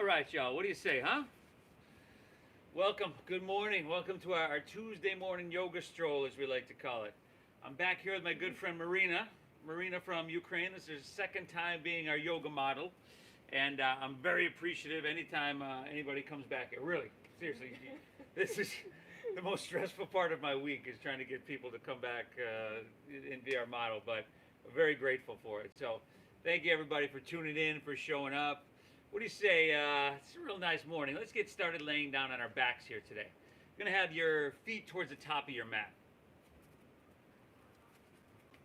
All right, y'all. What do you say, huh? Welcome. Good morning. Welcome to our Tuesday morning yoga stroll, as we like to call it. I'm back here with my good friend Marina. Marina from Ukraine. This is her second time being our yoga model. And I'm very appreciative anytime anybody comes back here. Really, seriously. This is the most stressful part of my week is trying to get people to come back and be our model. But we're very grateful for it. So thank you, everybody, for tuning in, for showing up. What do you say? It's a real nice morning. Let's get started laying down on our backs here today. You're going to have your feet towards the top of your mat.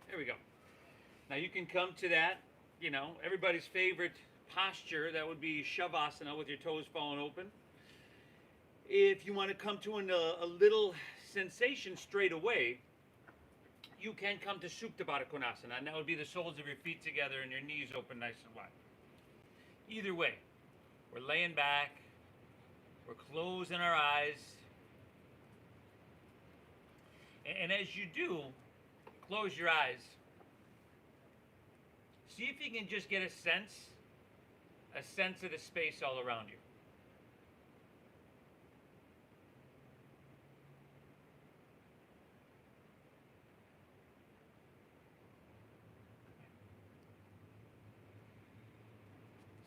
There we go. Now you can come to that, everybody's favorite posture. That would be Shavasana with your toes falling open. If you want to come to a little sensation straight away, you can come to Supta Baddha Konasana, and that would be the soles of your feet together and your knees open nice and wide. Either way, we're laying back, we're closing our eyes, and as you do, close your eyes. See if you can just get a sense of the space all around you.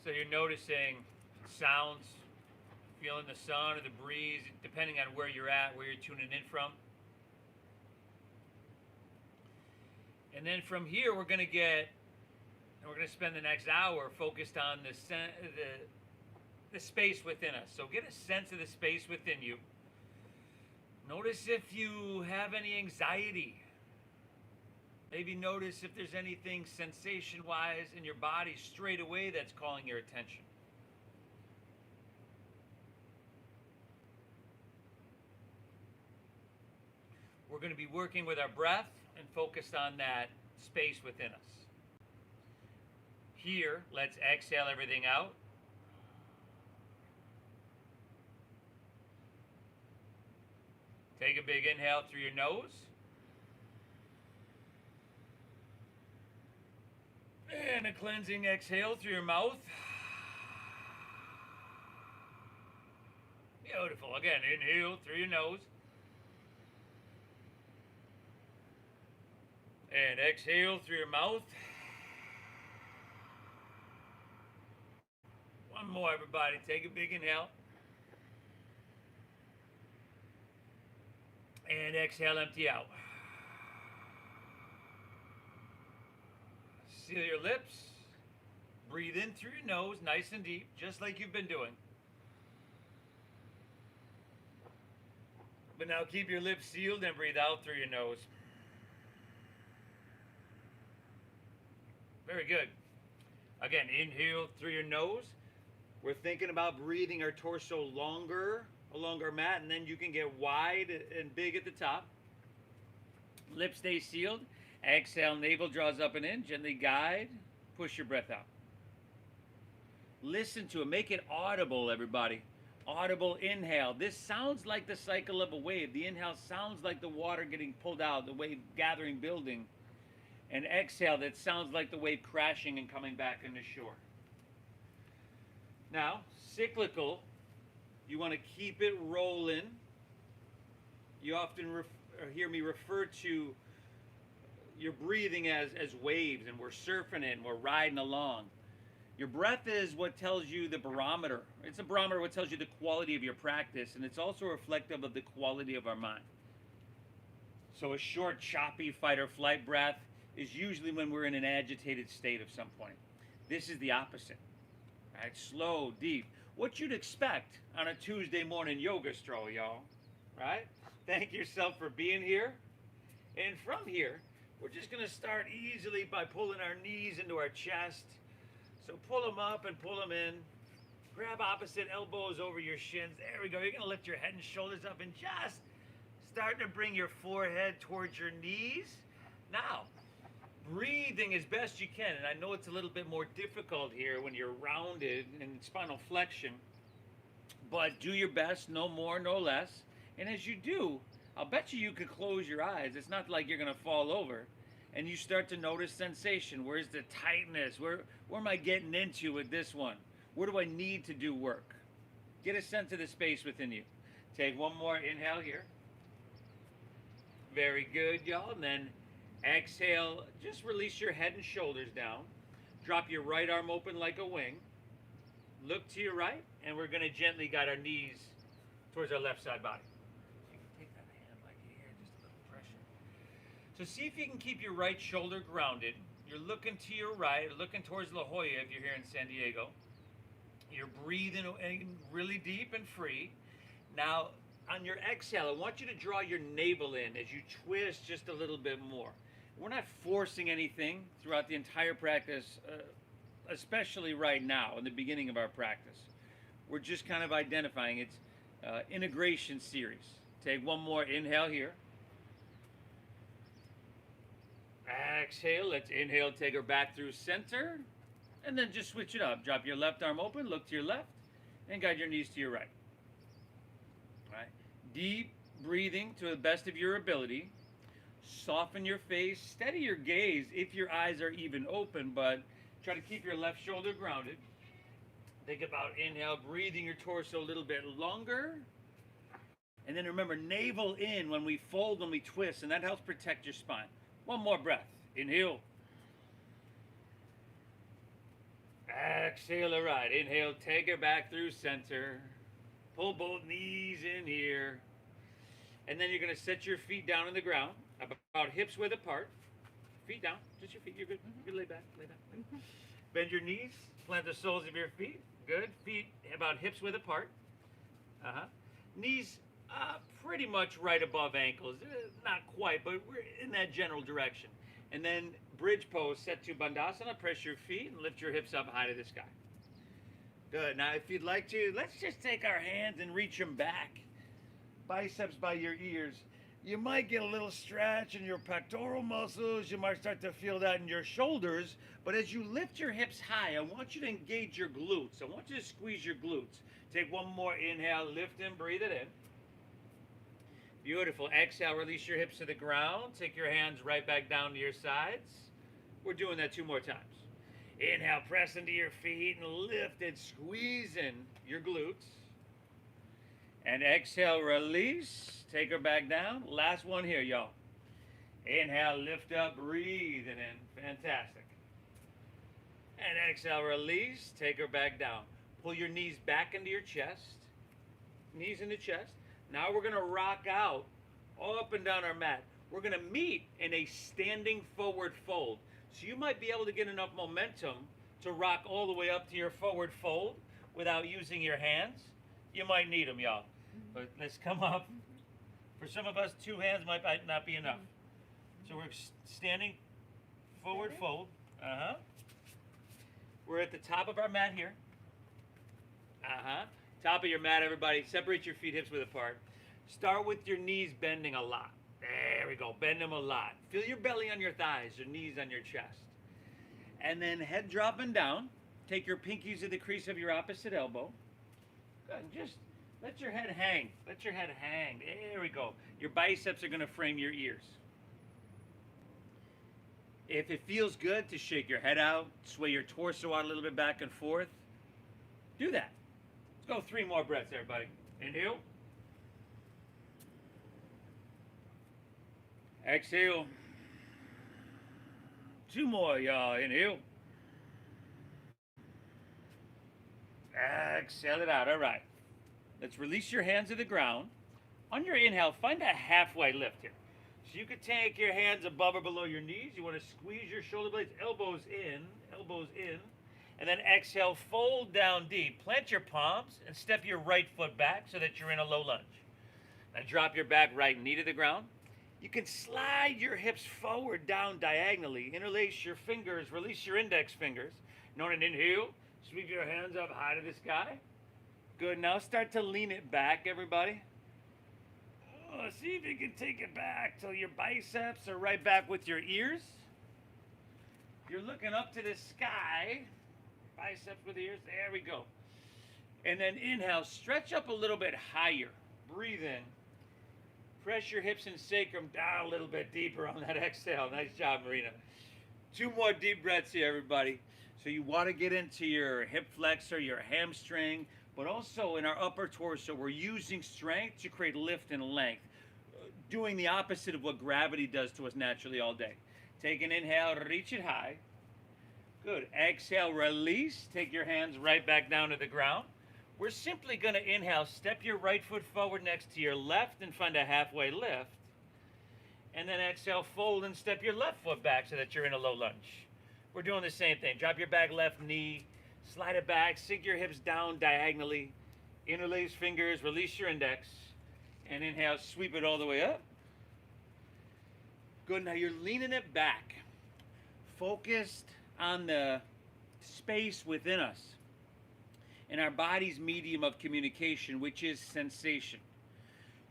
So you're noticing sounds, feeling the sun or the breeze, depending on where you're at, where you're tuning in from. And then from here, we're going to spend the next hour focused on the space within us. So get a sense of the space within you. Notice if you have any anxiety. Maybe notice if there's anything sensation-wise in your body straight away that's calling your attention. We're going to be working with our breath and focused on that space within us. Here, let's exhale everything out. Take a big inhale through your nose. And a cleansing exhale through your mouth. Beautiful. Again, inhale through your nose. And exhale through your mouth. One more, everybody. Take a big inhale. And exhale, empty out. Seal your lips. Breathe in through your nose, nice and deep, just like you've been doing. But now keep your lips sealed and breathe out through your nose. Very good. Again, inhale through your nose. We're thinking about breathing our torso longer along our mat, and then you can get wide and big at the top. Lips stay sealed. Exhale, navel draws up and in. Gently guide. Push your breath out. Listen to it. Make it audible, everybody. Audible inhale. This sounds like the cycle of a wave. The inhale sounds like the water getting pulled out, the wave gathering, building. And exhale, that sounds like the wave crashing and coming back into shore. Now, cyclical. You want to keep it rolling. You often hear me refer to your breathing as waves, and we're surfing it and we're riding along. Your breath is what tells you the barometer. It's a barometer what tells you the quality of your practice, and it's also reflective of the quality of our mind. So a short, choppy fight or flight breath is usually when we're in an agitated state of some point. This is the opposite. Right? Slow, deep. What you'd expect on a Tuesday morning yoga stroll, y'all. Right? Thank yourself for being here. And from here, we're just going to start easily by pulling our knees into our chest. So pull them up and pull them in. Grab opposite elbows over your shins. There we go. You're going to lift your head and shoulders up and just start to bring your forehead towards your knees. Now, breathing as best you can. And I know it's a little bit more difficult here when you're rounded and spinal flexion. But do your best, no more, no less. And as you do, I'll bet you could close your eyes. It's not like you're going to fall over. And you start to notice sensation. Where's the tightness? Where am I getting into with this one? Where do I need to do work? Get a sense of the space within you. Take one more inhale here. Very good, y'all. And then exhale, just release your head and shoulders down. Drop your right arm open like a wing. Look to your right, and we're going to gently guide our knees towards our left side body. So you can take that hand like here, just a little pressure. So see if you can keep your right shoulder grounded. You're looking to your right, looking towards La Jolla if you're here in San Diego. You're breathing really deep and free. Now, on your exhale, I want you to draw your navel in as you twist just a little bit more. We're not forcing anything throughout the entire practice, especially right now in the beginning of our practice. We're just kind of identifying its integration series. Take one more inhale here. Exhale, let's inhale, take her back through center, and then just switch it up. Drop your left arm open, look to your left, and guide your knees to your right. All right. Deep breathing to the best of your ability. Soften your face, steady your gaze if your eyes are even open, but try to keep your left shoulder grounded. Think about inhale, breathing your torso a little bit longer. And then remember, navel in when we fold, when we twist, and that helps protect your spine. One more breath. Inhale. Exhale, all right. Inhale, take her back through center. Pull both knees in here. And then you're going to set your feet down on the ground, about hips width apart. Feet down, just your feet. You're good. You lay back, lay back. Lay back. Bend your knees, plant the soles of your feet. Good. Feet about hips width apart. Knees pretty much right above ankles. Not quite, but we're in that general direction. And then bridge pose, set to Bandhasana. Press your feet and lift your hips up high to the sky. Good. Now, if you'd like to, let's just take our hands and reach them back. Biceps by your ears. You might get a little stretch in your pectoral muscles. You might start to feel that in your shoulders. But as you lift your hips high, I want you to engage your glutes. I want you to squeeze your glutes. Take one more inhale, lift and breathe it in. Beautiful. Exhale, release your hips to the ground. Take your hands right back down to your sides. We're doing that 2 more times. Inhale, press into your feet and lift it, squeeze in your glutes. And exhale, release. Take her back down. Last one here, y'all. Inhale, lift up, breathe it in. Fantastic. And exhale, release. Take her back down. Pull your knees back into your chest. Knees in the chest. Now we're going to rock out all up and down our mat. We're going to meet in a standing forward fold. So you might be able to get enough momentum to rock all the way up to your forward fold without using your hands. You might need them, y'all. But let's come up. For some of us, 2 hands might not be enough. So we're standing forward fold. We're at the top of our mat here. Top of your mat, everybody. Separate your feet hips width apart. Start with your knees bending a lot. There we go. Bend them a lot. Feel your belly on your thighs, your knees on your chest. And then head dropping down. Take your pinkies to the crease of your opposite elbow. Good. Just let your head hang. Let your head hang. There we go. Your biceps are going to frame your ears. If it feels good to shake your head out, sway your torso out a little bit back and forth, do that. Let's go 3 more breaths, everybody. Inhale. Exhale. 2 more, y'all. Inhale. Exhale it out. All right. Let's release your hands to the ground. On your inhale, find a halfway lift here. So you could take your hands above or below your knees. You want to squeeze your shoulder blades, elbows in, and then exhale, fold down deep. Plant your palms and step your right foot back so that you're in a low lunge. Now drop your back right knee to the ground. You can slide your hips forward down diagonally. Interlace your fingers, release your index fingers. And on an inhale, sweep your hands up high to the sky. Good. Now start to lean it back, everybody. See if you can take it back till your biceps are right back with your ears. You're looking up to the sky. Biceps with ears. There we go. And then inhale, stretch up a little bit higher. Breathe in. Press your hips and sacrum down a little bit deeper on that exhale. Nice job, Marina. 2 more deep breaths here, everybody. So you want to get into your hip flexor, your hamstring, but also in our upper torso, we're using strength to create lift and length, doing the opposite of what gravity does to us naturally all day. Take an inhale, reach it high. Good. Exhale, release. Take your hands right back down to the ground. We're simply going to inhale, step your right foot forward next to your left and find a halfway lift. And then exhale, fold and step your left foot back so that you're in a low lunge. We're doing the same thing. Drop your back left knee, slide it back, sink your hips down diagonally, interlace fingers, release your index, and inhale, sweep it all the way up. Good. Now you're leaning it back, focused on the space within us in our body's medium of communication, which is sensation.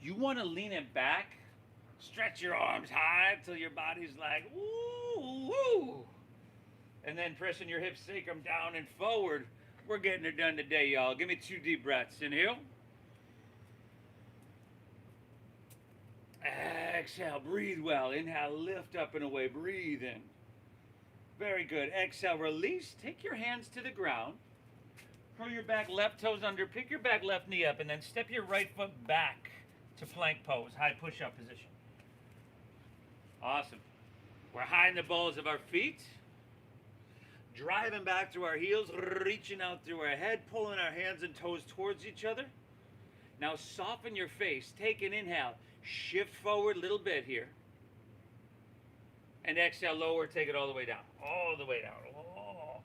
You want to lean it back, stretch your arms high until your body's like, woo, woo. And then pressing your hips sacrum down and forward. We're getting it done today, y'all. Give me 2 deep breaths. Inhale. Exhale, breathe well. Inhale, lift up and away. Breathe in. Very good. Exhale, release. Take your hands to the ground. Curl your back left toes under. Pick your back left knee up and then step your right foot back to plank pose, high push-up position. Awesome. We're high in the balls of our feet. Driving back through our heels, reaching out through our head, pulling our hands and toes towards each other. Now soften your face. Take an inhale. Shift forward a little bit here. And exhale, lower, take it all the way down. All the way down. Oh.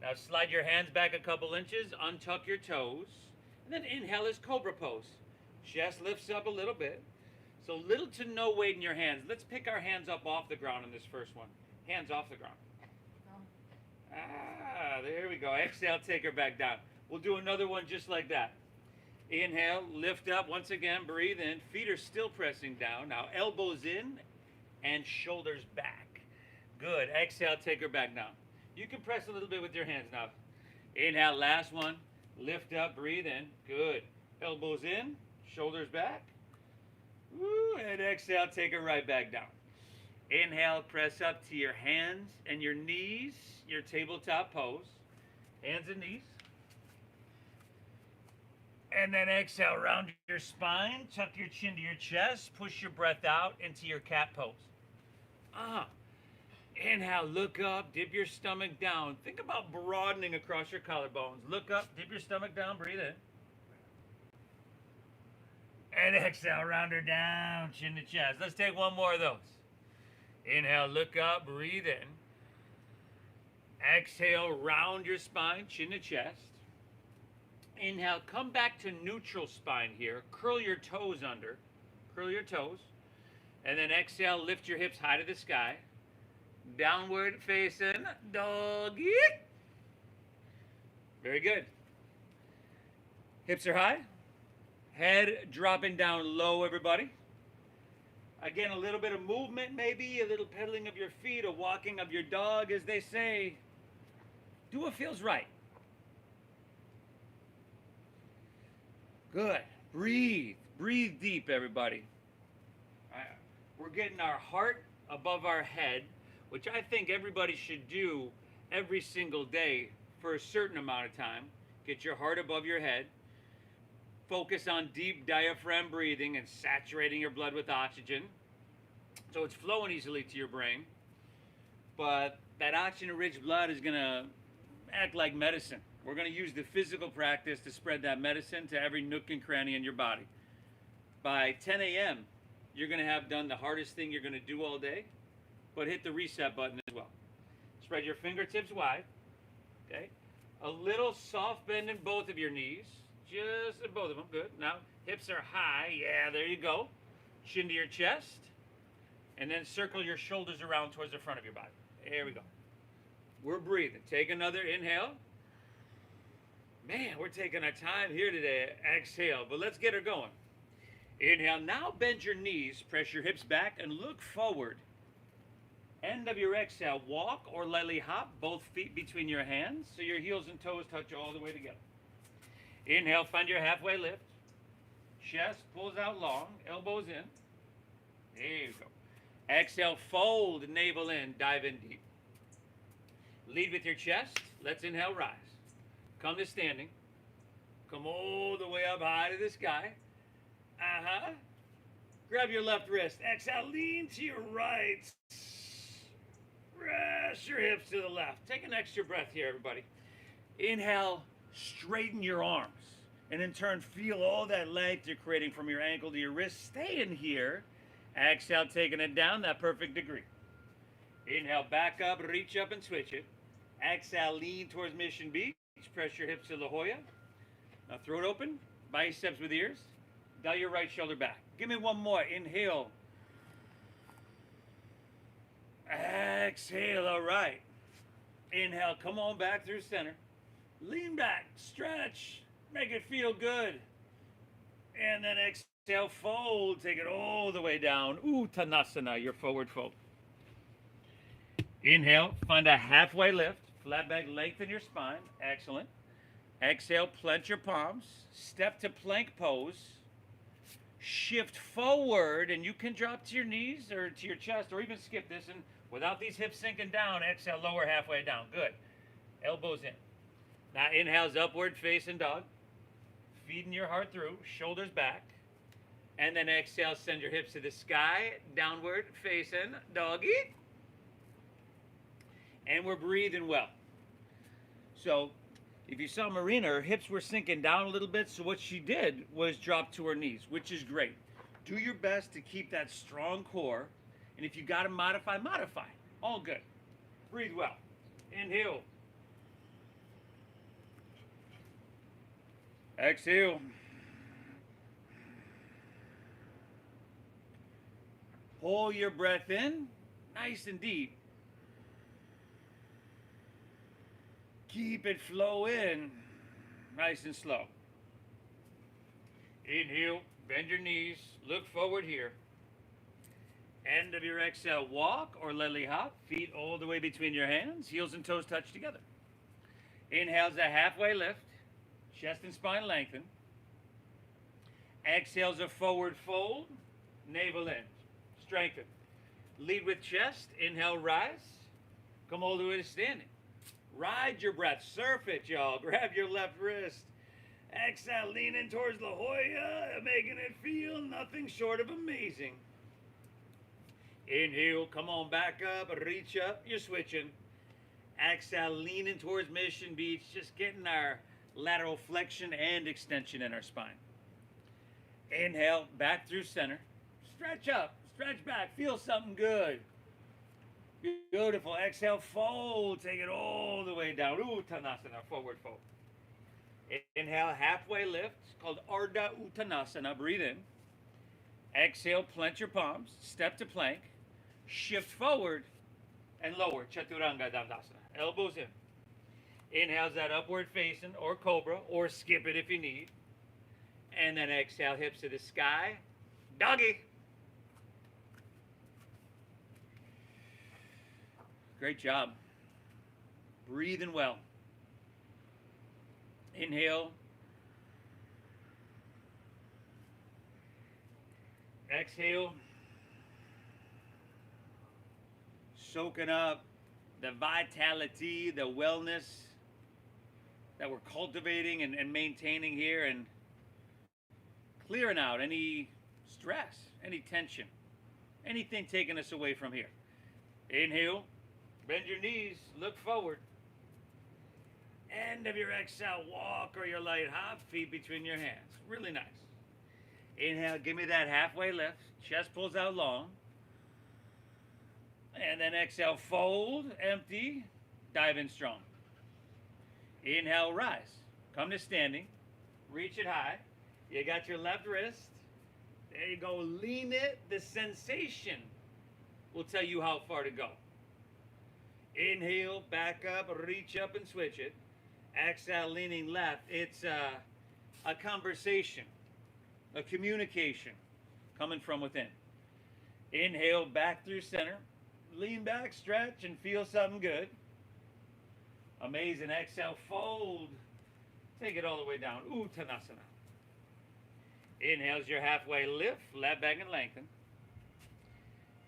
Now slide your hands back a couple inches, untuck your toes, and then inhale as cobra pose. Chest lifts up a little bit. So little to no weight in your hands. Let's pick our hands up off the ground in this first one. Hands off the ground. There we go. Exhale, take her back down. We'll do another one just like that. Inhale, lift up. Once again, breathe in. Feet are still pressing down. Now elbows in and shoulders back. Good. Exhale, take her back down. You can press a little bit with your hands now. Inhale, last one. Lift up, breathe in. Good. Elbows in, shoulders back. Woo, and exhale, take her right back down. Inhale, press up to your hands and your knees, your tabletop pose. Hands and knees. And then exhale, round your spine, tuck your chin to your chest, push your breath out into your cat pose. Inhale, look up, dip your stomach down. Think about broadening across your collarbones. Look up, dip your stomach down, breathe in. And exhale, round her down, chin to chest. Let's take one more of those. Inhale, look up, breathe in. Exhale, round your spine, chin to chest. Inhale, come back to neutral spine here. Curl your toes under. Curl your toes. And then exhale, lift your hips high to the sky. Downward facing doggy. Very good. Hips are high. Head dropping down low, everybody. Again, a little bit of movement maybe, a little pedaling of your feet, a walking of your dog, as they say. Do what feels right. Good. Breathe. Breathe deep, everybody. We're getting our heart above our head, which I think everybody should do every single day for a certain amount of time. Get your heart above your head. Focus on deep diaphragm breathing and saturating your blood with oxygen so it's flowing easily to your brain. But that oxygen-rich blood is going to act like medicine. We're going to use the physical practice to spread that medicine to every nook and cranny in your body. By 10 a.m., you're going to have done the hardest thing you're going to do all day, but hit the reset button as well. Spread your fingertips wide, okay? A little soft bend in both of your knees, just in both of them, good. Now, hips are high, yeah, there you go. Chin to your chest, and then circle your shoulders around towards the front of your body. There we go. We're breathing. Take another inhale. Man, we're taking our time here today. Exhale, but let's get her going. Inhale, now bend your knees, press your hips back, and look forward. End of your exhale, walk or lightly hop, both feet between your hands, so your heels and toes touch all the way together. Inhale, find your halfway lift. Chest pulls out long, elbows in. There you go. Exhale, fold, navel in, dive in deep. Lead with your chest. Let's inhale, rise. Come to standing. Come all the way up high to the sky. Grab your left wrist. Exhale, lean to your right. Rest your hips to the left. Take an extra breath here, everybody. Inhale, straighten your arms. And in turn, feel all that length you're creating from your ankle to your wrist. Stay in here. Exhale, taking it down, that perfect degree. Inhale, back up, reach up and switch it. Exhale, lean towards Mission Beach. Press your hips to La Jolla. Now throat open, biceps with ears. Dial your right shoulder back. Give me one more. Inhale. Exhale, all right. Inhale, come on back through center. Lean back, stretch, make it feel good. And then exhale, fold, take it all the way down. Uttanasana, your forward fold. Inhale, find a halfway lift. Flat back, lengthen your spine. Excellent. Exhale, plant your palms. Step to plank pose. Shift forward, and you can drop to your knees or to your chest, or even skip this. And without these hips sinking down, exhale, lower halfway down. Good. Elbows in. Now inhale's upward facing dog. Feeding your heart through, shoulders back. And then exhale, send your hips to the sky, downward facing doggy. And we're breathing well. So if you saw Marina, her hips were sinking down a little bit, so what she did was drop to her knees, which is great. Do your best to keep that strong core, and if you got to modify, modify. All good. Breathe well. Inhale. Exhale. Hold your breath in, nice and deep. Keep it flow in, nice and slow. Inhale, bend your knees, look forward here. End of your exhale, walk or lily hop, feet all the way between your hands, heels and toes touch together. Inhale's a halfway lift, chest and spine lengthen. Exhale's a forward fold, navel in, strengthen. Lead with chest, inhale, rise, come all the way to standing. Ride your breath, surf it, y'all. Grab your left wrist. Exhale, lean in towards La Jolla, making it feel nothing short of amazing. Inhale, come on back up, reach up, you're switching. Exhale, leaning towards Mission Beach, just getting our lateral flexion and extension in our spine. Inhale, back through center. Stretch up, stretch back, feel something good. Beautiful. Exhale, fold. Take it all the way down. Uttanasana, forward fold. Inhale, halfway lift. It's called Ardha Uttanasana. Breathe in. Exhale, plant your palms. Step to plank. Shift forward and lower. Chaturanga Dandasana. Elbows in. Inhale's that upward facing or cobra, or skip it if you need. And then exhale, hips to the sky. Doggy. Great job. Breathing well. Inhale. Exhale. Soaking up the vitality, the wellness that we're cultivating and maintaining here, and clearing out any stress, any tension, anything taking us away from here. Inhale. Bend your knees, look forward. End of your exhale, walk or your light hop, feet between your hands. Really nice. Inhale, give me that halfway lift. Chest pulls out long. And then exhale, fold, empty, dive in strong. Inhale, rise. Come to standing. Reach it high. You got your left wrist. There you go. Lean it. The sensation will tell you how far to go. Inhale, back up, reach up and switch it. Exhale, leaning left. It's a conversation, a communication coming from within. Inhale, back through center. Lean back, stretch, and feel something good. Amazing. Exhale, fold. Take it all the way down. Uttanasana. Inhale's your halfway lift, flat back and lengthen.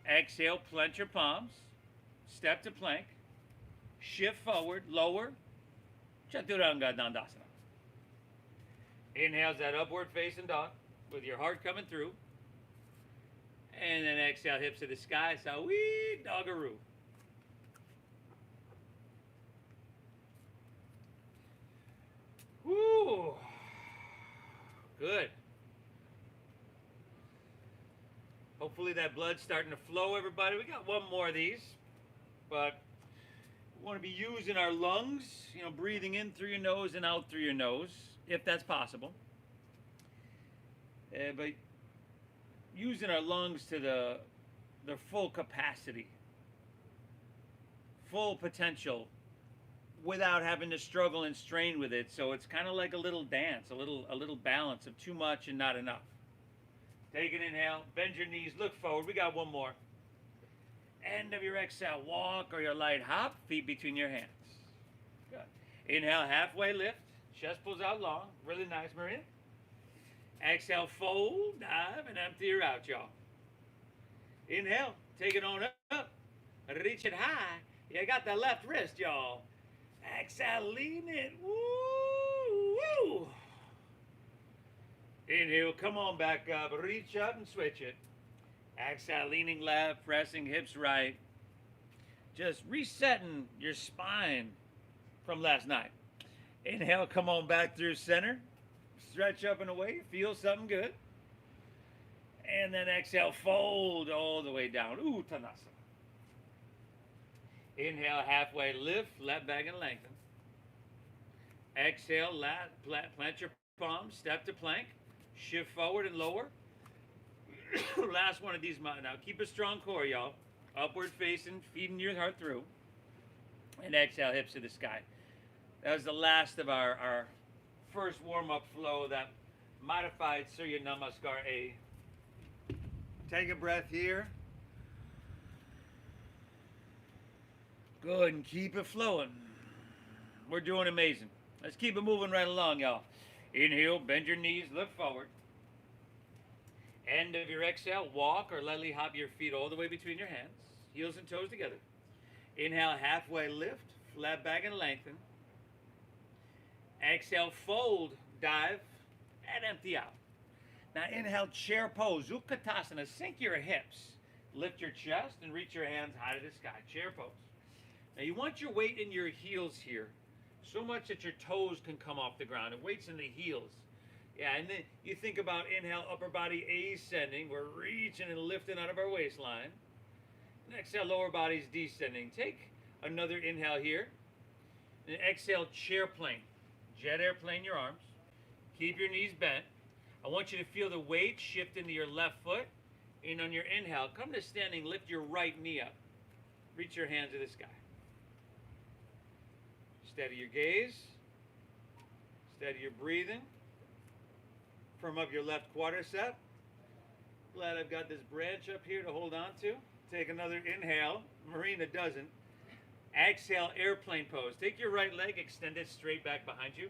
Exhale, plant your palms. Step to plank. shift forward, lower, Chaturanga Dandasana. Inhale's that upward facing dog with your heart coming through. And then exhale, hips to the sky, Sawi Doggaroo. Woo! Good. Hopefully that blood's starting to flow, everybody. We got one more of these, but we want to be using our lungs, breathing in through your nose and out through your nose, if that's possible. But using our lungs to the full capacity, full potential, without having to struggle and strain with it. So it's kind of like a little dance, a little balance of too much and not enough. Take an inhale, bend your knees, look forward. We got one more. End of your exhale, walk or your light hop, feet between your hands. Good. Inhale, halfway lift, chest pulls out long, really nice, Maria. Exhale, fold, dive, and empty her out, y'all. Inhale, take it on up, reach it high. You got the left wrist, y'all. Exhale, lean it, woo, woo. Inhale, come on back up, reach up and switch it. Exhale, leaning left, pressing hips right. Just resetting your spine from last night. Inhale, come on back through center. Stretch up and away, feel something good. And then exhale, fold all the way down. Uttanasana. Inhale, halfway lift, left back and lengthen. Exhale, plant your palms, step to plank. Shift forward and lower. Last one of these. Now keep a strong core, y'all. Upward facing, feeding your heart through. And exhale, hips to the sky. That was the last of our first warm-up flow, that modified Surya Namaskar A. Take a breath here. Good, and keep it flowing. We're doing amazing. Let's keep it moving right along, y'all. Inhale, bend your knees, look forward. End of your exhale, walk or lightly hop your feet all the way between your hands, heels and toes together. Inhale, halfway lift, flat back and lengthen. Exhale, fold, dive, and empty out. Now inhale, chair pose, Utkatasana. Sink your hips, lift your chest, and reach your hands high to the sky. Chair pose. Now you want your weight in your heels here, so much that your toes can come off the ground. The weight's in the heels. Yeah, and then you think about inhale, upper body ascending. We're reaching and lifting out of our waistline. And exhale, lower body's descending. Take another inhale here. And exhale, chair plane. Jet airplane your arms. Keep your knees bent. I want you to feel the weight shift into your left foot. And on your inhale, come to standing, lift your right knee up. Reach your hands to the sky. Steady your gaze. Steady your breathing. Firm up your left quadricep. Glad I've got this branch up here to hold on to. Take another inhale. Marina doesn't. Exhale, airplane pose. Take your right leg, extend it straight back behind you.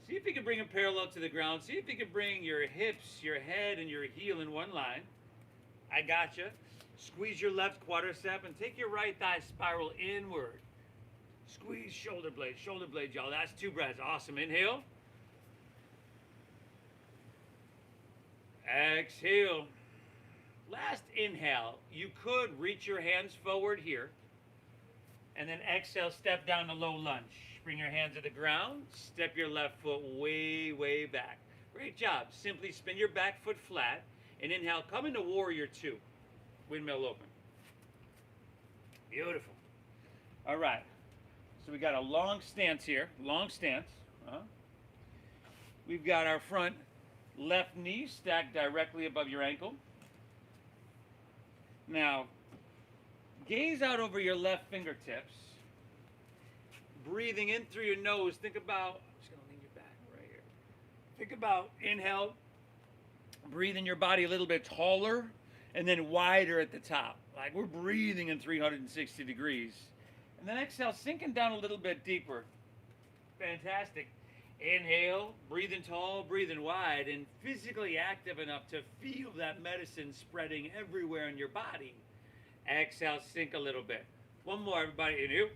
See if you can bring it parallel to the ground. See if you can bring your hips, your head, and your heel in one line. I gotcha. Squeeze your left quadricep and take your right thigh spiral inward. Squeeze shoulder blades, y'all. That's 2 breaths. Awesome. Inhale. Exhale. Last inhale. You could reach your hands forward here. And then exhale, step down to low lunge. Bring your hands to the ground. Step your left foot way, way back. Great job. Simply spin your back foot flat. And inhale, come into warrior 2. Windmill open. Beautiful. All right. So we got a long stance here. Long stance. We've got our front left knee stacked directly above your ankle. Now, gaze out over your left fingertips. Breathing in through your nose. Think about, I'm just going to lean your back right here. Think about, inhale, breathing your body a little bit taller and then wider at the top. Like we're breathing in 360 degrees. And then exhale, sinking down a little bit deeper. Fantastic. Inhale, breathing tall, breathing wide, and physically active enough to feel that medicine spreading everywhere in your body. Exhale, sink a little bit. One more, everybody. Inhale.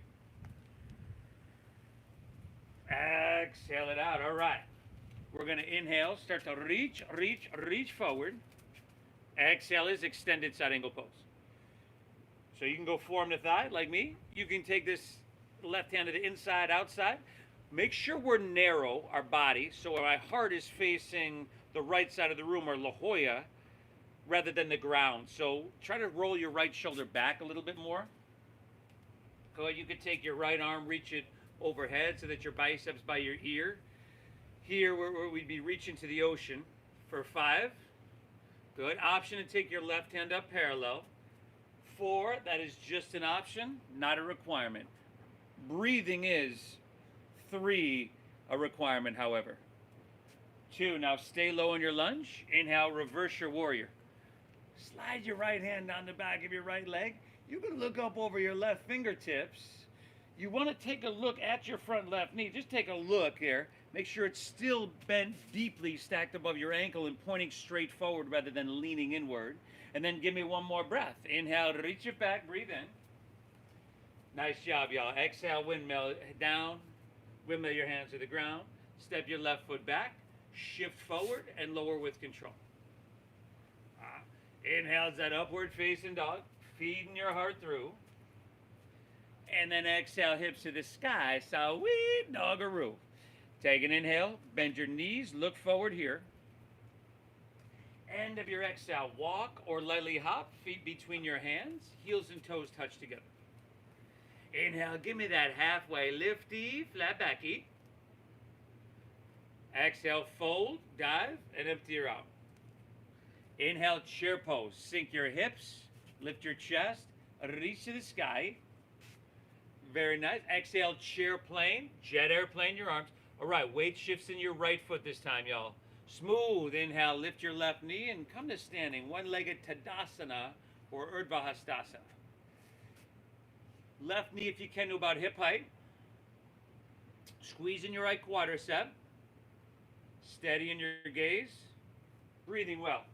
Exhale it out. All right. We're going to inhale, start to reach forward. Exhale is extended side angle pose. So you can go forearm to thigh like me. You can take this left hand to the inside, outside. Make sure we're narrow, our body, so our heart is facing the right side of the room or La Jolla rather than the ground. So try to roll your right shoulder back a little bit more. Go ahead, you could take your right arm, reach it overhead so that your biceps by your ear. Here where we'd be reaching to the ocean for 5. Good. Option to take your left hand up parallel. 4, that is just an option, not a requirement. Breathing is 3, a requirement, however. 2, now stay low in your lunge. Inhale, reverse your warrior. Slide your right hand down the back of your right leg. You can look up over your left fingertips. You want to take a look at your front left knee. Just take a look here. Make sure it's still bent deeply, stacked above your ankle and pointing straight forward rather than leaning inward. And then give me one more breath. Inhale, reach it back, breathe in. Nice job, y'all. Exhale, windmill down. Windmill your hands to the ground. Step your left foot back. Shift forward and lower with control. Inhale, that upward facing dog. Feeding your heart through. And then exhale, hips to the sky. Sweet doggaroo. Take an inhale, bend your knees, look forward here. End of your exhale, walk or lightly hop, feet between your hands, heels and toes touch together. Inhale, give me that halfway lifty, flat backy. Exhale, fold, dive, and empty her out. Inhale, chair pose. Sink your hips, lift your chest, reach to the sky. Very nice. Exhale, chair plane, jet airplane your arms. All right, weight shifts in your right foot this time, y'all. Smooth. Inhale, lift your left knee and come to standing. One-legged Tadasana or Urdhva Hastasana. Left knee, if you can, to about hip height. Squeeze in your right quadricep. Steady in your gaze. Breathing well.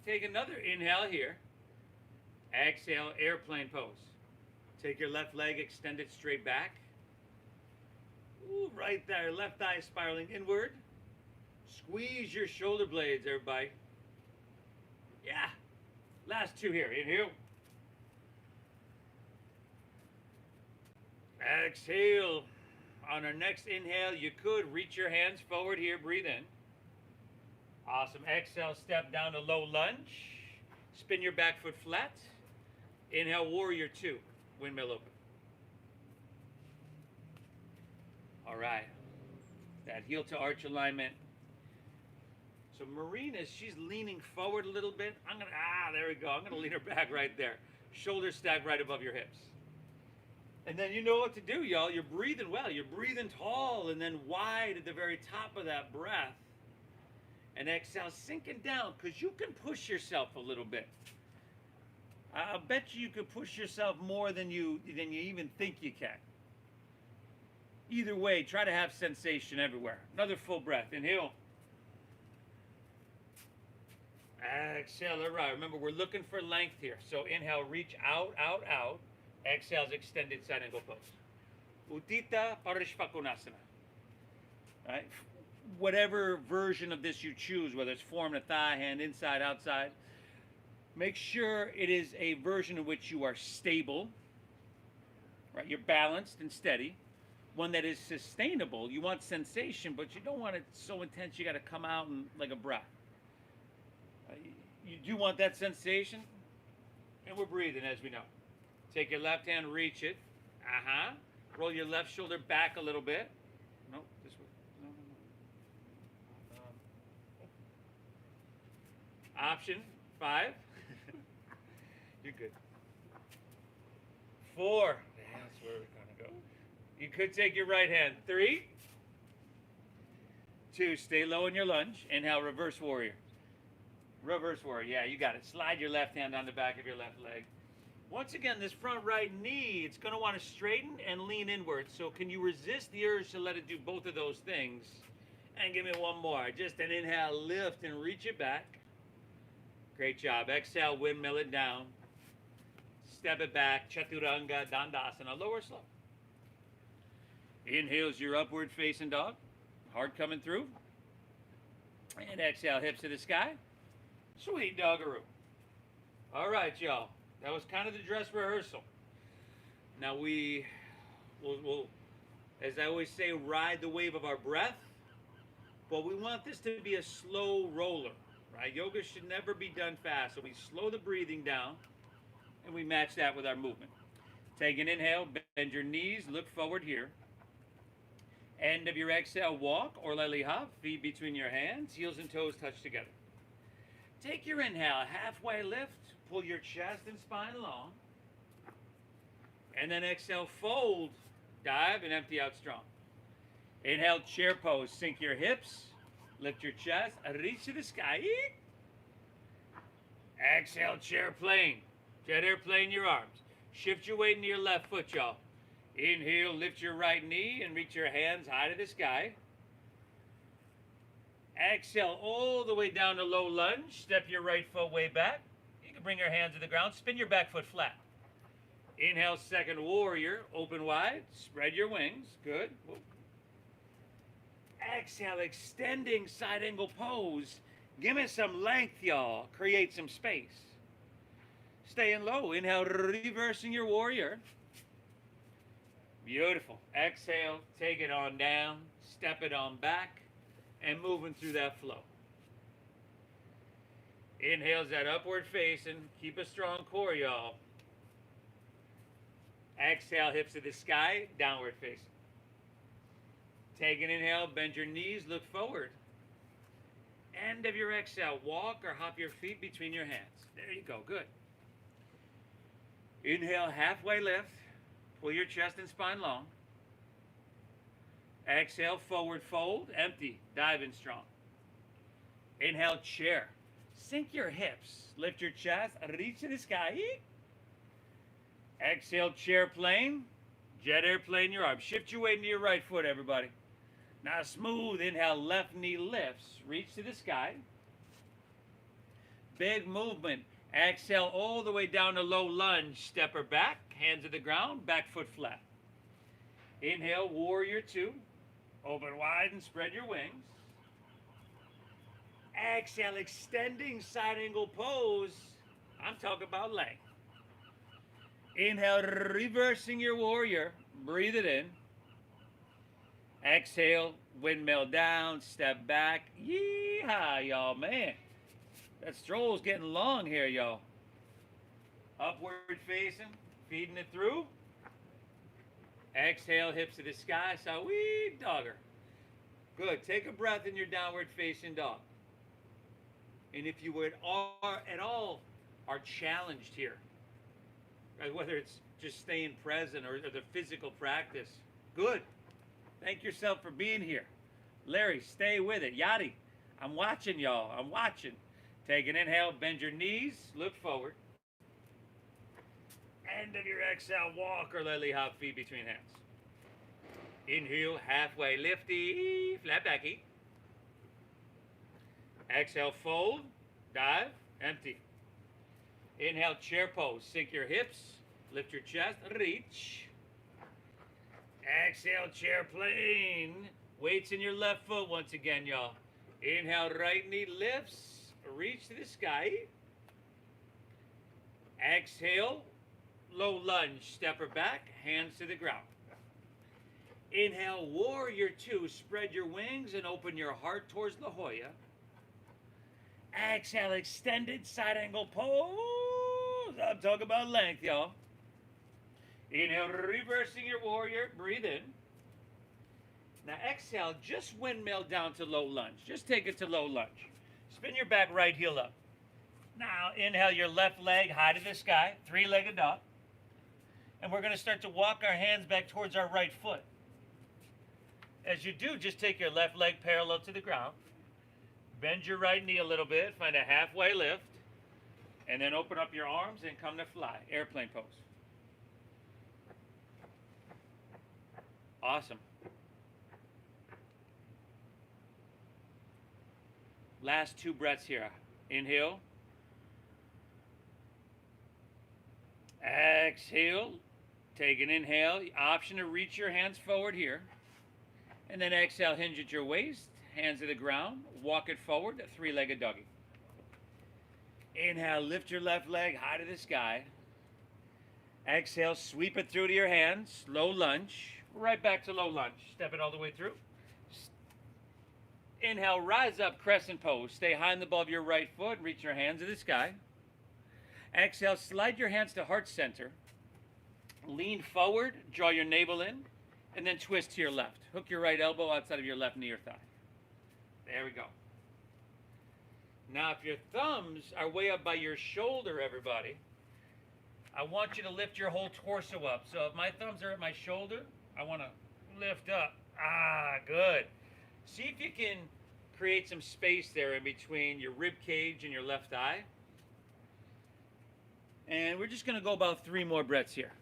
Take another inhale here. Exhale, airplane pose. Take your left leg, extend it straight back. Ooh, right there, left thigh spiraling inward. Squeeze your shoulder blades, everybody. Yeah. Last 2 here. Inhale. Exhale. On our next inhale, you could reach your hands forward here. Breathe in. Awesome. Exhale, step down to low lunge. Spin your back foot flat. Inhale, warrior 2. Windmill open. All right. That heel to arch alignment. So Marina, she's leaning forward a little bit. There we go. I'm gonna lean her back right there. Shoulders stacked right above your hips. And then you know what to do, y'all. You're breathing well. You're breathing tall and then wide at the very top of that breath. And exhale, sinking down, because you can push yourself a little bit. I'll bet you can push yourself more than you even think you can. Either way, try to have sensation everywhere. Another full breath. Inhale. Exhale. All right. Remember, we're looking for length here. So inhale, reach out, out, out. Exhale, extended side angle pose. Uttita Parishvakonasana. All right. Whatever version of this you choose, whether it's forearm to thigh, hand inside, outside, make sure it is a version in which you are stable, right? You're balanced and steady. One that is sustainable. You want sensation, but you don't want it so intense you got to come out and like a breath. You do want that sensation, and we're breathing as we know. Take your left hand, reach it. Roll your left shoulder back a little bit. No, this way. No. Option 5. You're good. 4. That's where we're gonna go. You could take your right hand. 3, 2. Stay low in your lunge. Inhale, reverse warrior. Reverse warrior. Yeah, you got it. Slide your left hand on the back of your left leg. Once again, this front right knee, it's going to want to straighten and lean inward. So can you resist the urge to let it do both of those things? And give me one more. Just an inhale, lift and reach it back. Great job. Exhale, windmill it down. step it back, Chaturanga, Dandasana, lower slow. Inhale's your upward facing dog, heart coming through. And exhale, hips to the sky, sweet doggaroo. All right, y'all, that was kind of the dress rehearsal. Now we'll, as I always say, ride the wave of our breath, but we want this to be a slow roller, right? Yoga should never be done fast, so we slow the breathing down, and we match that with our movement. Take an inhale, bend your knees, look forward here. End of your exhale, walk or laliha, feet between your hands, heels and toes touch together. Take your inhale, halfway lift, pull your chest and spine long. And then exhale, fold, dive, and empty out strong. Inhale, chair pose, sink your hips, lift your chest, reach to the sky. Exhale, chair plane, jet airplane your arms. Shift your weight into your left foot, y'all. Inhale, lift your right knee and reach your hands high to the sky. Exhale all the way down to low lunge. Step your right foot way back. You can bring your hands to the ground. Spin your back foot flat. Inhale, second warrior. Open wide. Spread your wings. Good. Exhale, extending side angle pose. Give me some length, y'all. Create some space. Staying low. Inhale, reversing your warrior. Beautiful. Exhale, take it on down, step it on back, and moving through that flow. Inhale's that upward facing. Keep a strong core, y'all. Exhale, hips to the sky, downward facing. Take an inhale, bend your knees, look forward. End of your exhale, walk or hop your feet between your hands. There you go, good. Inhale, halfway lift. Pull your chest and spine long. Exhale, forward fold, empty, dive in strong. Inhale, chair. Sink your hips, lift your chest, reach to the sky. Exhale, chair plane, jet airplane your arms. Shift your weight into your right foot, everybody. Now smooth, inhale, left knee lifts, reach to the sky. Big movement. Exhale all the way down to low lunge, step her back, hands to the ground, back foot flat. Inhale, warrior two. Open wide and spread your wings. Exhale, extending side angle pose. I'm talking about length. Inhale, reversing your warrior. Breathe it in. Exhale, windmill down, step back. Yeehaw, y'all, man. That stroll's getting long here, y'all. Upward facing, feeding it through. Exhale, hips to the sky, sweet dogger. Good, take a breath in your downward facing dog. And if you would at all are challenged here, whether it's just staying present or the physical practice, good. Thank yourself for being here. Larry, stay with it. Yadi, I'm watching y'all, I'm watching. Take an inhale, bend your knees, look forward. End of your exhale, walk or lily hop, feet between hands. Inhale, halfway lifty, flat backy. Exhale, fold, dive, empty. Inhale, chair pose, sink your hips, lift your chest, reach. Exhale, chair plane. Weights in your left foot once again, y'all. Inhale, right knee lifts. Reach to the sky. Exhale, low lunge, step her back, hands to the ground. Inhale, warrior two, spread your wings and open your heart towards La Jolla. Exhale, extended side angle pose. I'm talking about length, y'all. Inhale, reversing your warrior, breathe in. Now exhale, just windmill down to low lunge. Just take it to low lunge. Spin your back right heel up. Now inhale your left leg high to the sky, three-legged dog. And we're going to start to walk our hands back towards our right foot. As you do, just take your left leg parallel to the ground. Bend your right knee a little bit, find a halfway lift. And then open up your arms and come to fly, airplane pose. Awesome. Last two breaths here. Inhale. Exhale. Take an inhale. Option to reach your hands forward here. And then exhale, hinge at your waist. Hands to the ground. Walk it forward. A three-legged doggy. Inhale, lift your left leg high to the sky. Exhale, sweep it through to your hands. Low lunge. Right back to low lunge. Step it all the way through. Inhale, rise up, crescent pose. Stay high and above your right foot. Reach your hands to the sky. Exhale, slide your hands to heart center. Lean forward, draw your navel in, and then twist to your left. Hook your right elbow outside of your left knee or thigh. There we go. Now, if your thumbs are way up by your shoulder, everybody, I want you to lift your whole torso up. So if my thumbs are at my shoulder, I want to lift up. Ah, good. See if you can create some space there in between your rib cage and your left thigh. And we're just going to go about 3 more breaths here.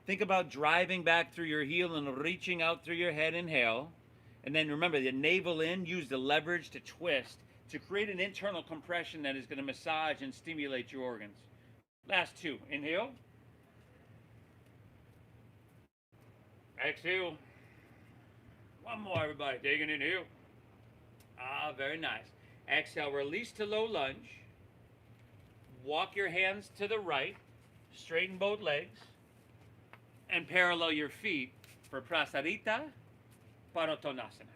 Think about driving back through your heel and reaching out through your head. Inhale. And then remember, the navel in, use the leverage to twist to create an internal compression that is going to massage and stimulate your organs. Last 2. Inhale. Exhale. One more, everybody. Take an inhale. Ah, very nice. Exhale, release to low lunge. Walk your hands to the right. Straighten both legs. And parallel your feet for Prasarita Padottanasana.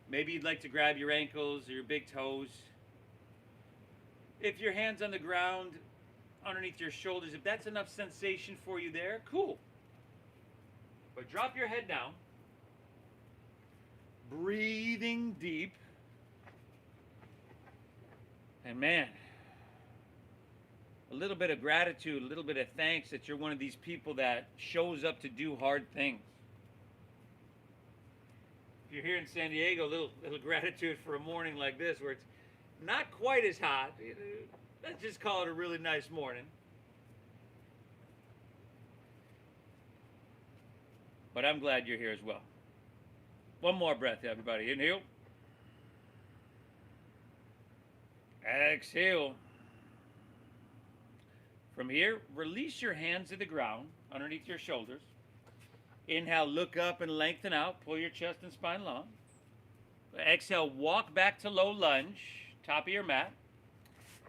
Maybe you'd like to grab your ankles or your big toes. If your hand's on the ground, underneath your shoulders, if that's enough sensation for you there, cool. But drop your head down. Breathing deep. And man, a little bit of gratitude, a little bit of thanks that you're one of these people that shows up to do hard things. If you're here in San Diego, a little gratitude for a morning like this where it's not quite as hot. Let's just call it a really nice morning. But I'm glad you're here as well. One more breath, everybody. Inhale. Exhale. From here, release your hands to the ground underneath your shoulders. Inhale, look up and lengthen out. Pull your chest and spine long. Exhale, walk back to low lunge, top of your mat.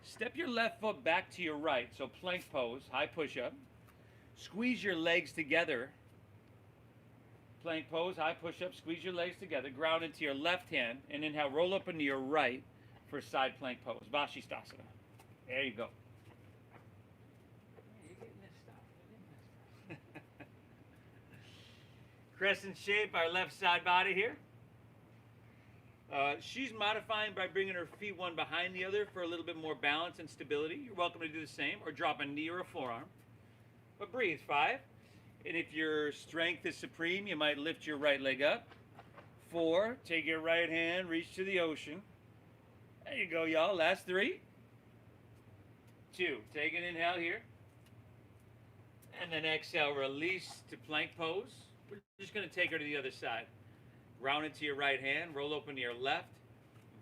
Step your left foot back to your right, so plank pose, high push-up. Squeeze your legs together. Plank pose, high push-up, squeeze your legs together, ground into your left hand, and inhale, roll up into your right for side plank pose, Vashisthasana. There you go. Crescent shape, our left side body here. She's modifying by bringing her feet one behind the other for a little bit more balance and stability. You're welcome to do the same, or drop a knee or a forearm. But breathe, 5. And if your strength is supreme, you might lift your right leg up. 4, take your right hand, reach to the ocean. There you go, y'all. Last 3. 2, take an inhale here. And then exhale, release to plank pose. We're just going to take her to the other side. Round into your right hand, roll open to your left.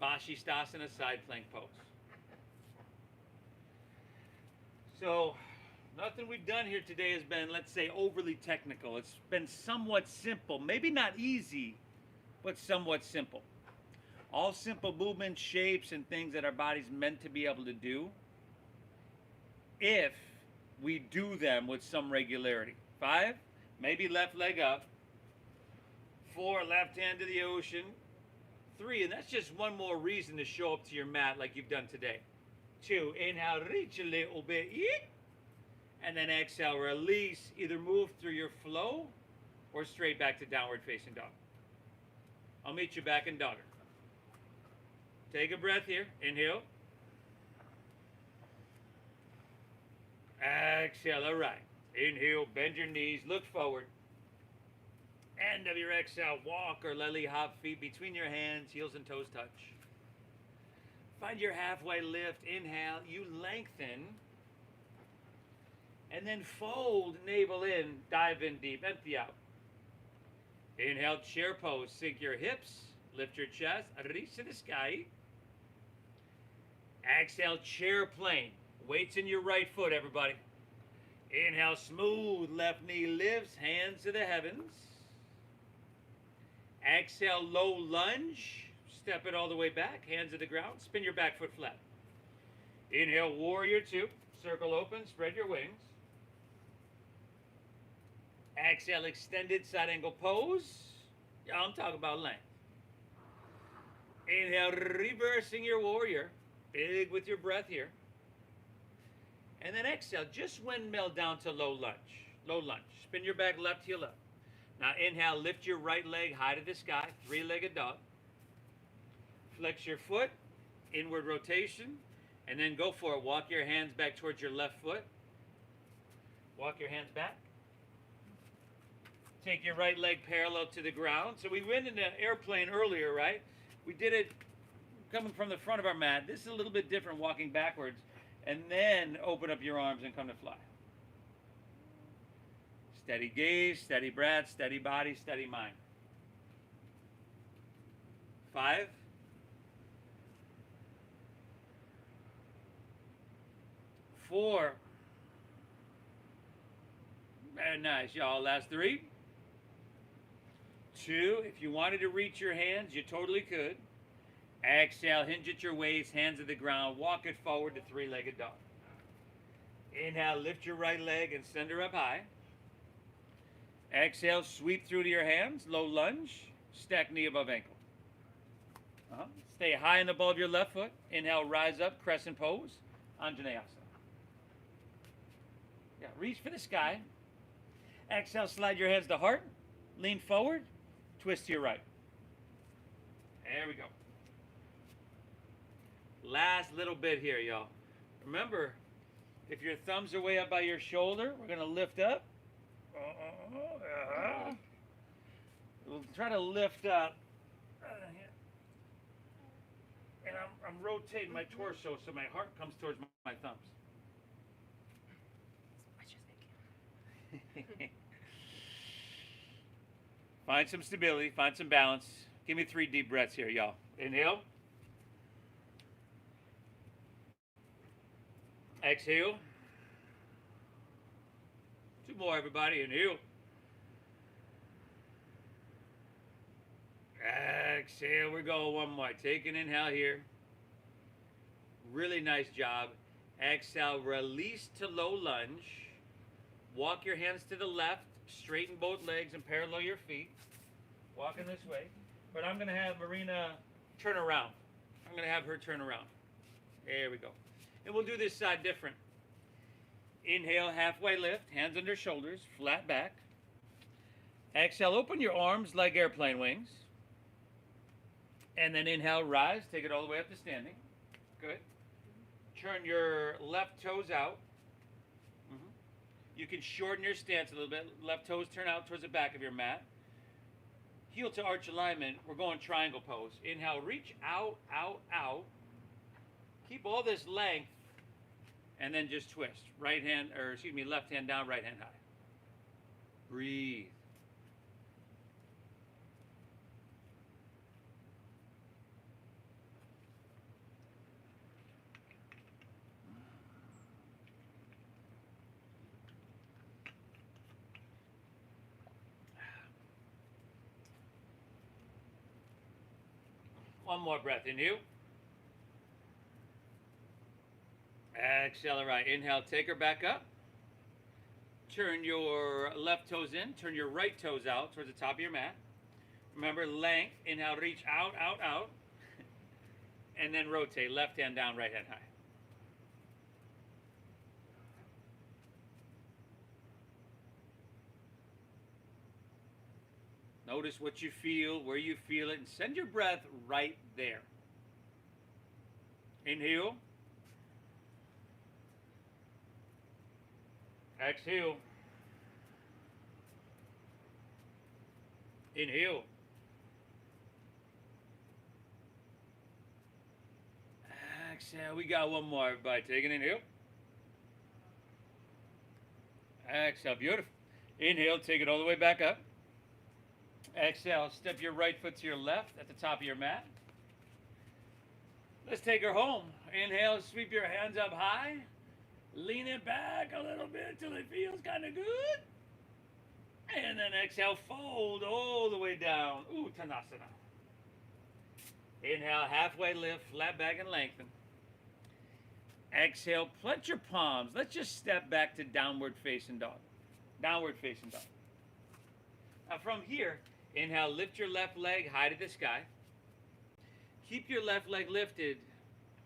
Vashisthasana, side plank pose. So, nothing we've done here today has been, let's say, overly technical. It's been somewhat simple. Maybe not easy, but somewhat simple. All simple movements, shapes, and things that our body's meant to be able to do if we do them with some regularity. 5, maybe left leg up. 4, left hand to the ocean. 3, and that's just one more reason to show up to your mat like you've done today. 2, inhale, reach a little bit. And then exhale, release. Either move through your flow or straight back to downward facing dog. I'll meet you back in dogger. Take a breath here. Inhale. Exhale, all right. Inhale, bend your knees, look forward. End of your exhale, walk or lily hop feet between your hands, heels and toes touch. Find your halfway lift. Inhale, you lengthen. And then fold, navel in, dive in deep, empty out. Inhale, chair pose, sink your hips, lift your chest, reach to the sky. Exhale, chair plane. Weights in your right foot, everybody. Inhale, smooth. Left knee lifts, hands to the heavens. Exhale, low lunge. Step it all the way back, hands to the ground. Spin your back foot flat. Inhale, warrior two. Circle open, spread your wings. Exhale, extended side angle pose. Yeah, I'm talking about length. Inhale, reversing your warrior. Big with your breath here. And then exhale, just windmill down to low lunge. Low lunge. Spin your back left heel up. Now inhale, lift your right leg high to the sky, three-legged dog. Flex your foot, inward rotation, and then go for it. Walk your hands back towards your left foot. Walk your hands back. Take your right leg parallel to the ground. So we went in the airplane earlier, right? We did it coming from the front of our mat. This is a little bit different, walking backwards. And then open up your arms and come to fly. Steady gaze, steady breath, steady body, steady mind. 5. 4. Very nice, y'all. Last 3. 2. If you wanted to reach your hands, you totally could. Exhale, hinge at your waist, hands to the ground, walk it forward to three-legged dog. Inhale, lift your right leg and send her up high. Exhale, sweep through to your hands, low lunge, stack knee above ankle. Stay high in the ball of your left foot. Inhale, rise up, crescent pose, Anjaneyasana. Yeah, reach for the sky. Exhale, slide your hands to heart, lean forward, twist to your right. There we go. Last little bit here, y'all. Remember, if your thumbs are way up by your shoulder, we're going to lift up. We'll try to lift up. And I'm rotating my torso so my heart comes towards my thumbs. Find some stability, find some balance. Give me 3 deep breaths here, y'all. Inhale. Exhale. 2 more, everybody. Inhale. Exhale. We're going 1 more. Take an inhale here. Really nice job. Exhale. Release to low lunge. Walk your hands to the left. Straighten both legs and parallel your feet. Walking this way. But I'm going to have Marina turn around. I'm going to have her turn around. There we go. And we'll do this side different. Inhale, halfway lift, hands under shoulders, flat back. Exhale, open your arms like airplane wings. And then inhale, rise, take it all the way up to standing. Good. Turn your left toes out. You can shorten your stance a little bit. Left toes turn out towards the back of your mat. Heel to arch alignment. We're going triangle pose. Inhale, reach out, out, out. Keep all this length, and then just twist. Left hand down, right hand high. Breathe. One more breath. Inhale. Exhale, right. Inhale, take her back up. Turn your left toes in. Turn your right toes out towards the top of your mat. Remember, length. Inhale, reach out, out, out. And then rotate. Left hand down, right hand high. Notice what you feel, where you feel it, and send your breath right there. Inhale. Exhale. Inhale. Exhale. We got 1 more, everybody. Take an inhale. Exhale. Beautiful. Inhale. Take it all the way back up. Exhale. Step your right foot to your left at the top of your mat. Let's take her home. Inhale. Sweep your hands up high. Lean it back a little bit till it feels kind of good. And then exhale, fold all the way down. Uttanasana. Inhale, halfway lift, flat back and lengthen. Exhale, plant your palms. Let's just step back to downward facing dog. Downward facing dog. Now from here, inhale, lift your left leg high to the sky. Keep your left leg lifted.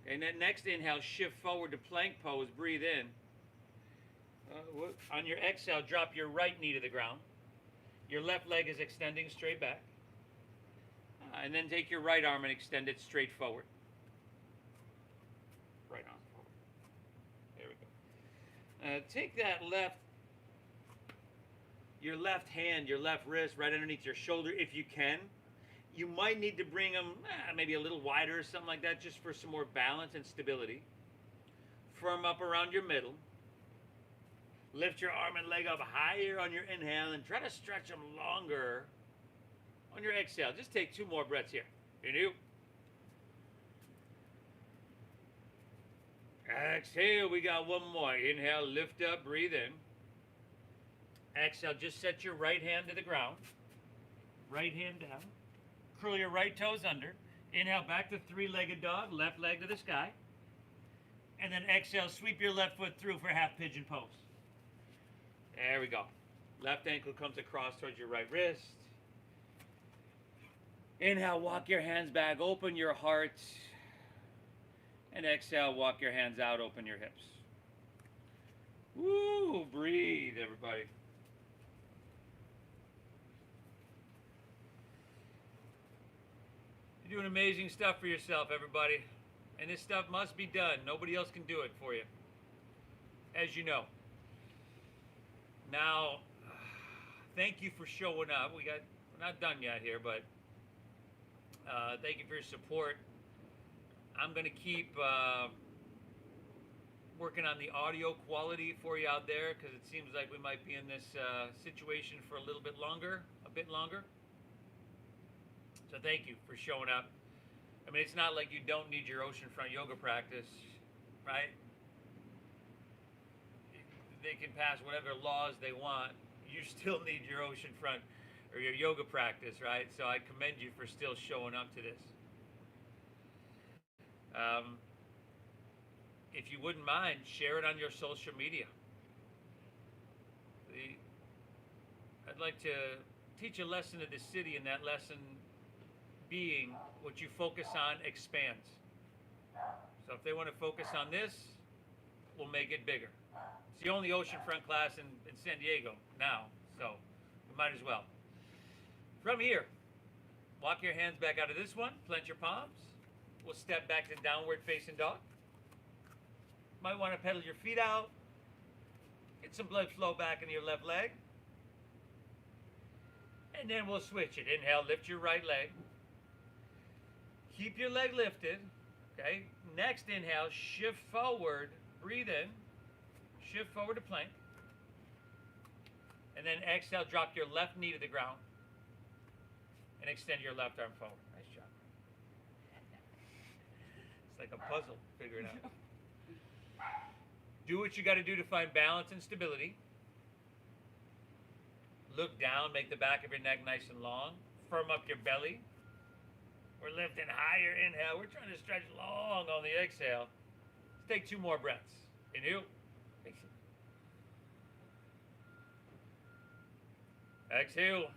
And then next inhale, shift forward to plank pose. Breathe in. On your exhale, drop your right knee to the ground. Your left leg is extending straight back. And then take your right arm and extend it straight forward. Right arm forward. There we go. Take that your left hand, your left wrist right underneath your shoulder if you can. You might need to bring them maybe a little wider or something like that just for some more balance and stability. Firm up around your middle. Lift your arm and leg up higher on your inhale and try to stretch them longer on your exhale. Just take 2 more breaths here. Inhale. Exhale, we got 1 more. Inhale, lift up, breathe in. Exhale, just set your right hand to the ground. Right hand down. Curl your right toes under. Inhale, back to 3-legged dog, left leg to the sky. And then exhale, sweep your left foot through for half pigeon pose. There we go. Left ankle comes across towards your right wrist. Inhale, walk your hands back, open your heart. And exhale, walk your hands out, open your hips. Woo, breathe, everybody. You're doing amazing stuff for yourself, everybody. And this stuff must be done. Nobody else can do it for you, as you know. Now, thank you for showing up. We're not done yet here, but thank you for your support. I'm going to keep working on the audio quality for you out there because it seems like we might be in this situation for a bit longer. So thank you for showing up. I mean, it's not like you don't need your oceanfront yoga practice, right? They can pass whatever laws they want. You still need your oceanfront or your yoga practice, right? So I commend you for still showing up to this. If you wouldn't mind, share it on your social media. I'd like to teach a lesson to the city, and that lesson being what you focus on expands. So if they want to focus on this, we'll make it bigger. It's the only oceanfront class in San Diego now, so we might as well. From here, walk your hands back out of this one, plant your palms. We'll step back to downward facing dog. Might want to pedal your feet out. Get some blood flow back into your left leg. And then we'll switch it. Inhale, lift your right leg. Keep your leg lifted. Okay. Next inhale, shift forward. Breathe in. Shift forward to plank. And then exhale, drop your left knee to the ground. And extend your left arm forward. Nice job. It's like a puzzle. Figure it out. Do what you got to do to find balance and stability. Look down, make the back of your neck nice and long. Firm up your belly. We're lifting higher. Inhale. We're trying to stretch long on the exhale. Let's take 2 more breaths. Inhale. Exhale.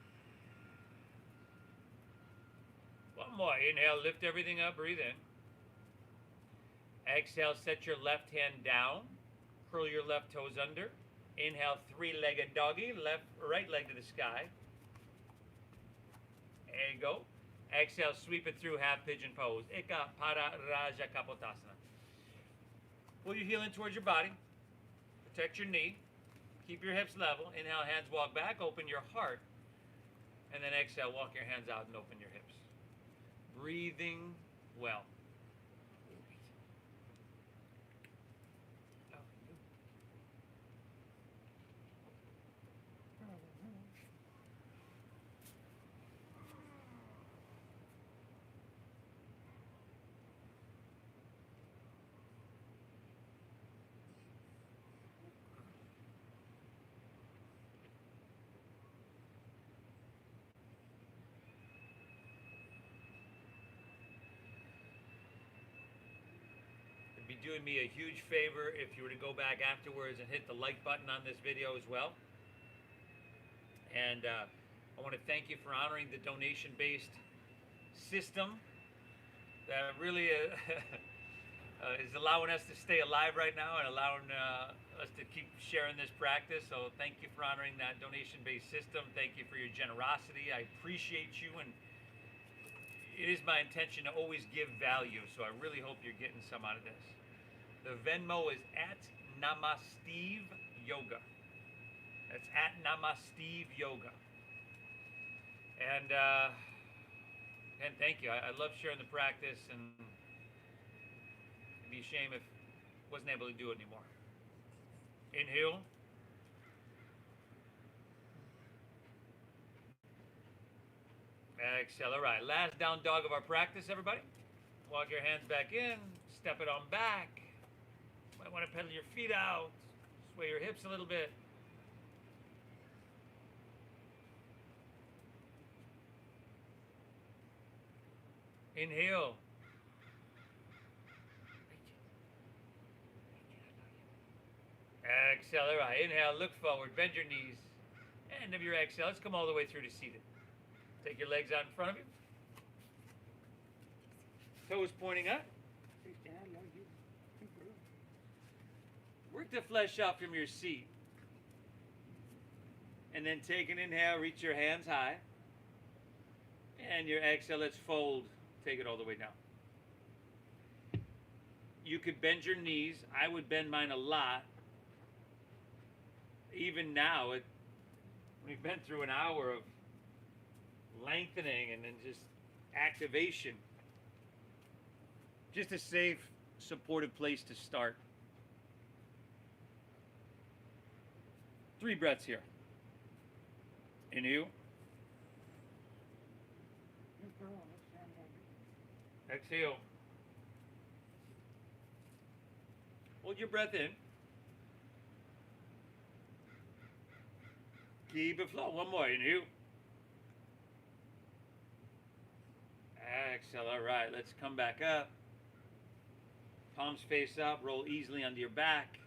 1 more. Inhale, lift everything up, breathe in. Exhale, set your left hand down. Curl your left toes under. Inhale, 3-legged doggy, right leg to the sky. There you go. Exhale, sweep it through half pigeon pose. Eka para raja kapotasana. Pull your heel in towards your body. Protect your knee. Keep your hips level. Inhale, hands walk back, open your heart. And then exhale, walk your hands out and open your hips. Breathing well. be doing me a huge favor if you were to go back afterwards and hit the like button on this video as well. And I want to thank you for honoring the donation-based system that really is allowing us to stay alive right now and allowing us to keep sharing this practice. So thank you for honoring that donation-based system. Thank you for your generosity. I appreciate you, and it is my intention to always give value. So I really hope you're getting some out of this. The Venmo is at Namasteve Yoga. That's at Namasteve Yoga. And thank you. I love sharing the practice, and it'd be a shame if I wasn't able to do it anymore. Inhale. Exhale. All right. Last down dog of our practice, everybody. Walk your hands back in. Step it on back. Might want to pedal your feet out. Sway your hips a little bit. Inhale. Exhale. All right. Inhale. Look forward. Bend your knees. End of your exhale. Let's come all the way through to seated. Take your legs out in front of you. Toes pointing up. Work the flesh out from your seat. And then take an inhale. Reach your hands high. And your exhale. Let's fold. Take it all the way down. You could bend your knees. I would bend mine a lot. Even now, we've been through an hour of lengthening and then just activation. Just a safe, supportive place to start. 3 breaths here. Inhale. Exhale. Hold your breath in. Keep it flow. One more. Inhale. Exhale. All right. Let's come back up. Palms face up. Roll easily onto your back.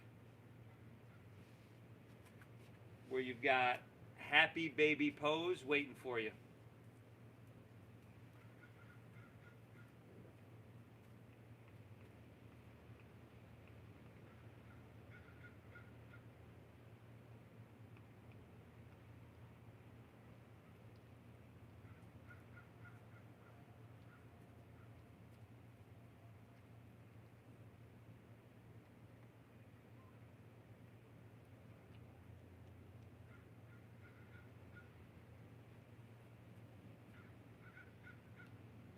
Where you've got happy baby pose waiting for you.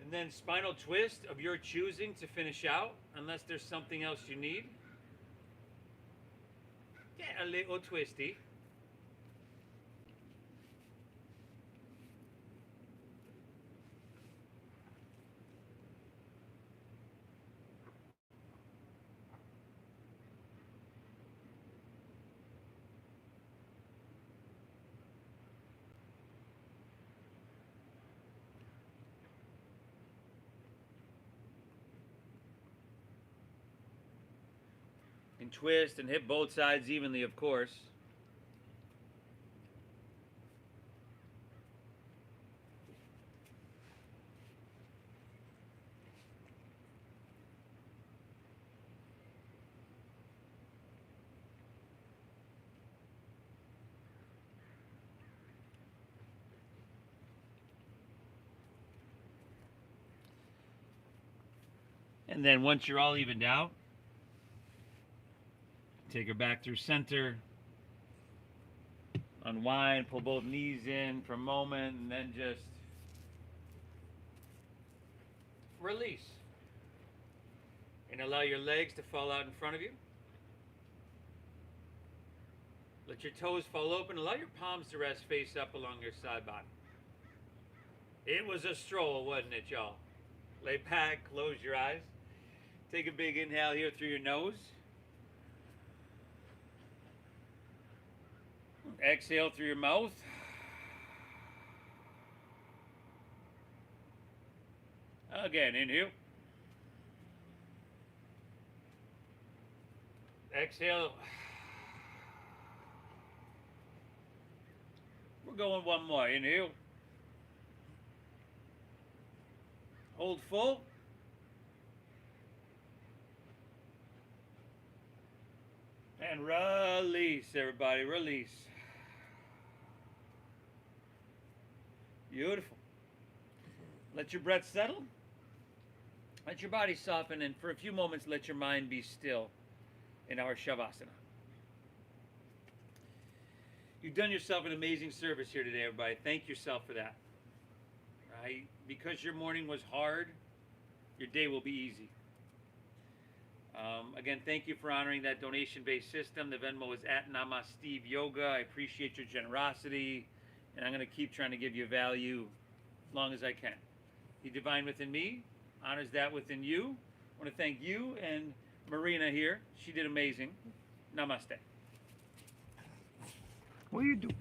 And then spinal twist of your choosing to finish out, unless there's something else you need. Get a little twisty. And twist and hit both sides evenly, of course. And then once you're all evened out, take her back through center. Unwind, pull both knees in for a moment, and then just release. And allow your legs to fall out in front of you. Let your toes fall open. Allow your palms to rest face up along your side body. It was a stroll, wasn't it, y'all? Lay back, close your eyes. Take a big inhale here through your nose. Exhale through your mouth. Again, inhale. Exhale. We're going one more. Inhale. Hold full. And release, everybody. Release. Beautiful. Let your breath settle. Let your body soften, and for a few moments, let your mind be still in our Shavasana. You've done yourself an amazing service here today, everybody. Thank yourself for that. Right? Because your morning was hard, your day will be easy. Again, thank you for honoring that donation-based system. The Venmo is at Namasteve Yoga. I appreciate your generosity, and I'm going to keep trying to give you value as long as I can. The divine within me honors that within you. I want to thank you and Marina here. She did amazing. Namaste. What are you doing?